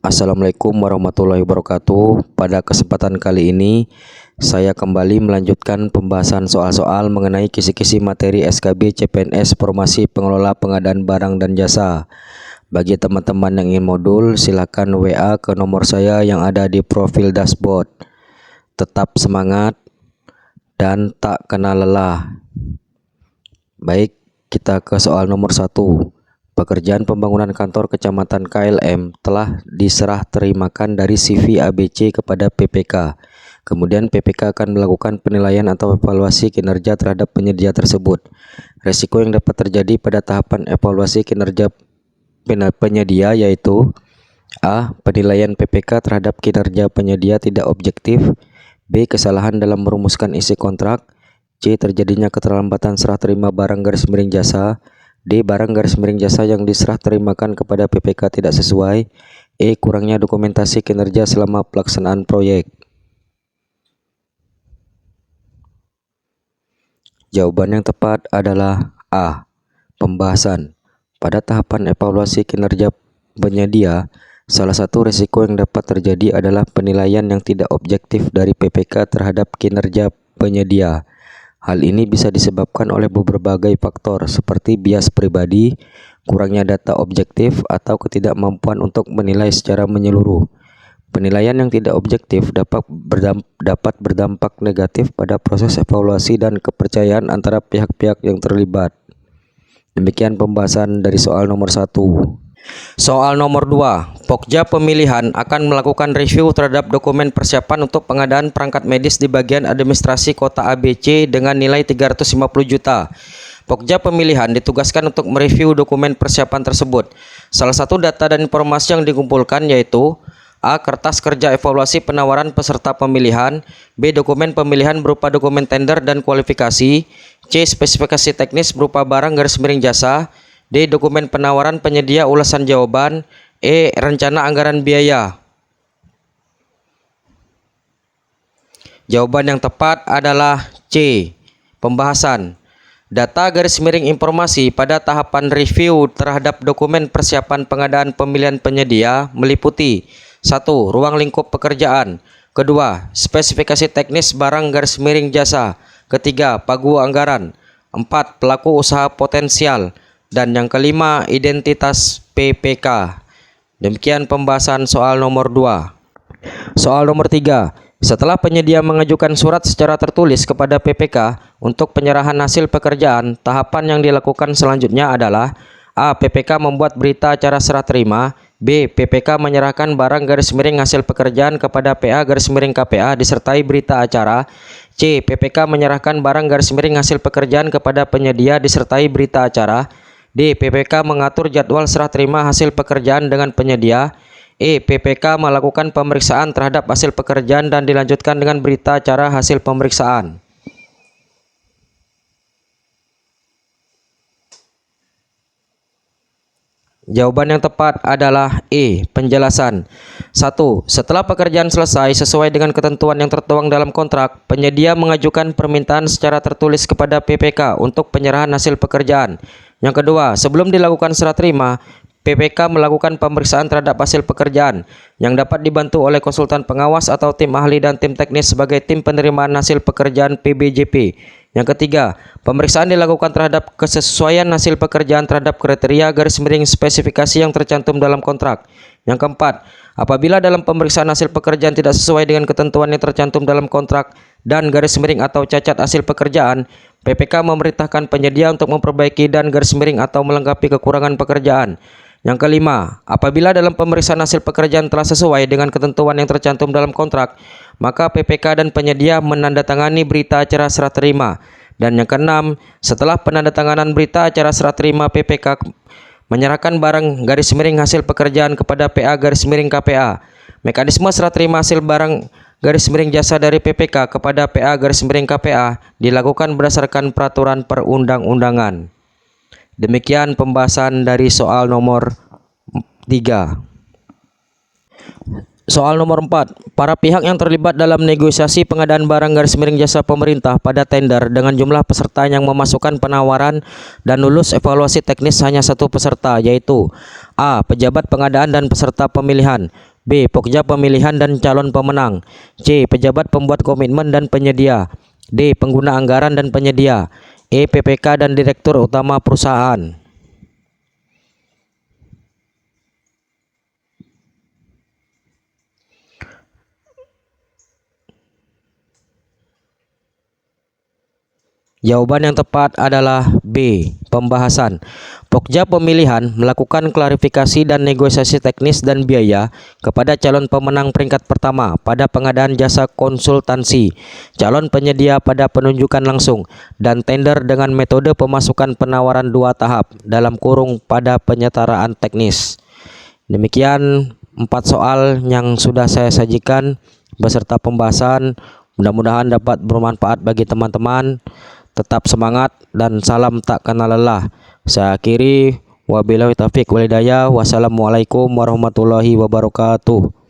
Assalamualaikum warahmatullahi wabarakatuh. Pada kesempatan kali ini saya kembali melanjutkan pembahasan soal-soal mengenai kisi-kisi materi SKB CPNS Formasi Pengelola Pengadaan Barang dan Jasa. Bagi teman-teman yang ingin modul, silakan WA ke nomor saya yang ada di profil dashboard. Tetap semangat dan tak kenal lelah. Baik, kita ke soal nomor 1. Pekerjaan pembangunan kantor Kecamatan KLM telah diserah terimakan dari CV ABC kepada PPK. Kemudian PPK akan melakukan penilaian atau evaluasi kinerja terhadap penyedia tersebut. Risiko yang dapat terjadi pada tahapan evaluasi kinerja penyedia yaitu A. Penilaian PPK terhadap kinerja penyedia tidak objektif. B. Kesalahan dalam merumuskan isi kontrak. C. Terjadinya keterlambatan serah terima barang / jasa. D. Barang / jasa yang diserah terimakan kepada PPK tidak sesuai. E. Kurangnya dokumentasi kinerja selama pelaksanaan proyek. Jawaban yang tepat adalah A. Pembahasan. Pada tahapan evaluasi kinerja penyedia, salah satu risiko yang dapat terjadi adalah penilaian yang tidak objektif dari PPK terhadap kinerja penyedia. Hal ini bisa disebabkan oleh berbagai faktor seperti bias pribadi, kurangnya data objektif, atau ketidakmampuan untuk menilai secara menyeluruh. Penilaian yang tidak objektif dapat berdampak negatif pada proses evaluasi dan kepercayaan antara pihak-pihak yang terlibat. Demikian pembahasan dari soal nomor 1. Soal nomor 2. Pokja Pemilihan akan melakukan review terhadap dokumen persiapan untuk pengadaan perangkat medis di bagian administrasi kota ABC dengan nilai 350 juta. Pokja Pemilihan ditugaskan untuk mereview dokumen persiapan tersebut. Salah satu data dan informasi yang dikumpulkan yaitu A. Kertas kerja evaluasi penawaran peserta pemilihan. B. Dokumen pemilihan berupa dokumen tender dan kualifikasi. C. Spesifikasi teknis berupa barang / jasa. D. Dokumen penawaran penyedia ulasan jawaban. E. Rencana anggaran biaya. Jawaban yang tepat adalah C. Pembahasan. Data / informasi pada tahapan review terhadap dokumen persiapan pengadaan pemilihan penyedia meliputi 1. Ruang lingkup pekerjaan. Kedua, spesifikasi teknis barang / jasa. Ketiga, pagu anggaran. 4. Pelaku usaha potensial. Dan yang kelima, identitas PPK. Demikian pembahasan soal nomor 2. Soal nomor 3. Setelah penyedia mengajukan surat secara tertulis kepada PPK untuk penyerahan hasil pekerjaan, tahapan yang dilakukan selanjutnya adalah A. PPK membuat berita acara serah terima. B. PPK menyerahkan barang / hasil pekerjaan kepada PA / KPA disertai berita acara. C. PPK menyerahkan barang / hasil pekerjaan kepada penyedia disertai berita acara. D. PPK mengatur jadwal serah terima hasil pekerjaan dengan penyedia. E. PPK melakukan pemeriksaan terhadap hasil pekerjaan dan dilanjutkan dengan berita acara hasil pemeriksaan. Jawaban yang tepat adalah E. Penjelasan. 1. Setelah pekerjaan selesai sesuai dengan ketentuan yang tertuang dalam kontrak, penyedia mengajukan permintaan secara tertulis kepada PPK untuk penyerahan hasil pekerjaan. Yang kedua, sebelum dilakukan serah terima, PPK melakukan pemeriksaan terhadap hasil pekerjaan yang dapat dibantu oleh konsultan pengawas atau tim ahli dan tim teknis sebagai tim penerimaan hasil pekerjaan PBJP. Yang ketiga, pemeriksaan dilakukan terhadap kesesuaian hasil pekerjaan terhadap kriteria / spesifikasi yang tercantum dalam kontrak. Yang keempat, apabila dalam pemeriksaan hasil pekerjaan tidak sesuai dengan ketentuan yang tercantum dalam kontrak dan / atau cacat hasil pekerjaan, PPK memerintahkan penyedia untuk memperbaiki dan / atau melengkapi kekurangan pekerjaan. Yang kelima, apabila dalam pemeriksaan hasil pekerjaan telah sesuai dengan ketentuan yang tercantum dalam kontrak, maka PPK dan penyedia menandatangani berita acara serah terima. Dan yang keenam, setelah penandatanganan berita acara serah terima, PPK menyerahkan barang / hasil pekerjaan kepada PA / KPA. Mekanisme serah terima hasil barang / jasa dari PPK kepada PA / KPA dilakukan berdasarkan peraturan perundang-undangan. Demikian pembahasan dari soal nomor 3. Soal nomor 4. Para pihak yang terlibat dalam negosiasi pengadaan barang / jasa pemerintah pada tender dengan jumlah peserta yang memasukkan penawaran dan lulus evaluasi teknis hanya satu peserta, yaitu A. Pejabat pengadaan dan peserta pemilihan. B. Pokja pemilihan dan calon pemenang. C. Pejabat pembuat komitmen dan penyedia. D. Pengguna anggaran dan penyedia. E. PPK dan direktur utama perusahaan. Jawaban yang tepat adalah B. Pembahasan. Pokja pemilihan melakukan klarifikasi dan negosiasi teknis dan biaya kepada calon pemenang peringkat pertama pada pengadaan jasa konsultansi, calon penyedia pada penunjukan langsung, dan tender dengan metode pemasukan penawaran 2 tahap dalam kurung pada penyetaraan teknis. Demikian 4 soal yang sudah saya sajikan beserta pembahasan. Mudah-mudahan dapat bermanfaat bagi teman-teman. Tetap semangat dan salam tak kenal lelah. Saya akhiri, wabillahi taufiq wal hidayah. Wassalamualaikum warahmatullahi wabarakatuh.